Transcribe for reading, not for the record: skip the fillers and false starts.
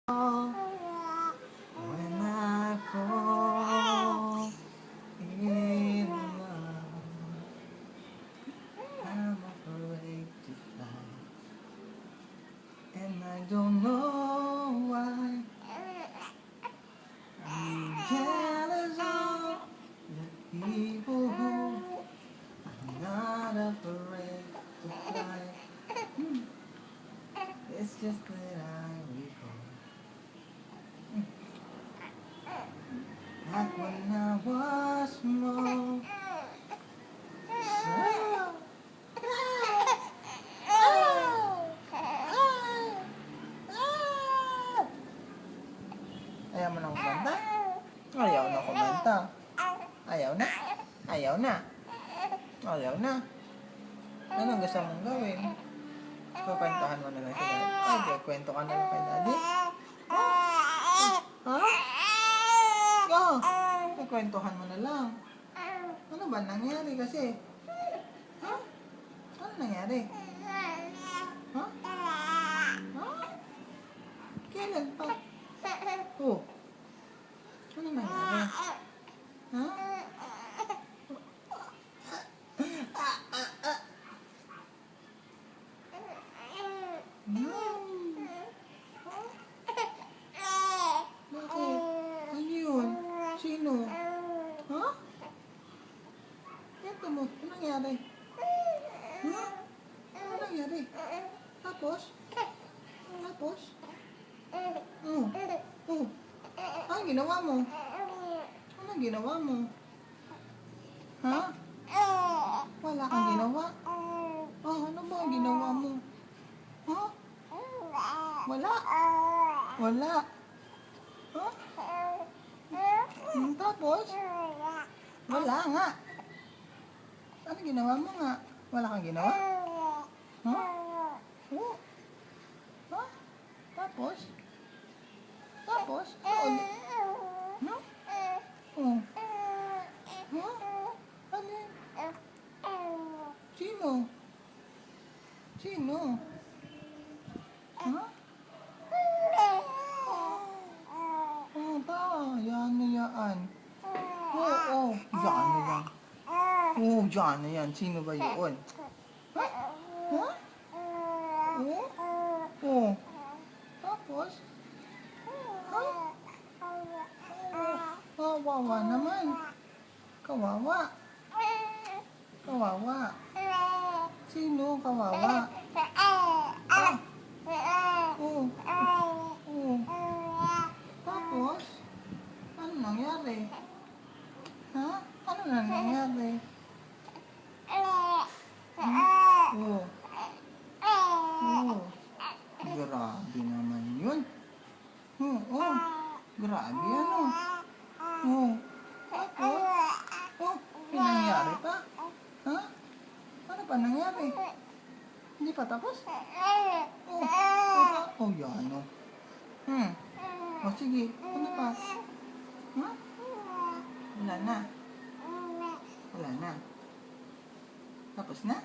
When I fall in love, I'm afraid to fly, and I don't know why. I'm jealous of the people who are not afraid to fly. It's just that I recall back when I was small. Ayaw mo na kumanta? Ayaw na kumanta. Ayaw na? Ayaw na? Ayaw na? Anong gusto mong gawin? Kukwentuhan mo na lang kay Daddy. Ay, kwento ka na lang kay Daddy. Ha? Oh, kukwentuhan mo na lang. Ano ba nangyari kasi? Ha? Ano nangyari? Ha? Ha? Kailan pa? Oh. Ano nangyari? Ha? Bakit? Ano yun? Sino? Ha? Ito mo. Ano nangyari? Ha? Ano nangyari? Tapos? Tapos? Oh. Oh. Ano ginawa mo? Ano ginawa mo? Ha? Wala kang ginawa? Oh, ano ba ang ginawa mo? Ha? Wala? Wala? Ha? Tapos? Wala nga. Ano ginawa mo nga? Wala kang ginawa? Ha? Oh. Ha? Tapos? Tapos? Ano ulit? Ha? Oh. Ha? Ano yun? Sino? Sino? Ha? Oh, ba? Yan na yan. Oo, yan na yan. Oo, yan na yan. Sino ba yun? Ha? Ha? Oo? Oo. Tapos? Ha? Kawawa naman. Kawawa. Kawawa. Sino kawawa? Ah. Oo. Oo. Tapos? Ano nangyari? Ha? Ano nangyari? Oo. Oo. Grabe naman yun. Oo. Grabe ano. Oo. Tapos? Oh, may nangyari pa? Ha? Ano pa nangyari? Hindi pa tapos? Oh. Oh, yan o. O sige, ano pa? Ha? Wala na. Wala na. Tapos na?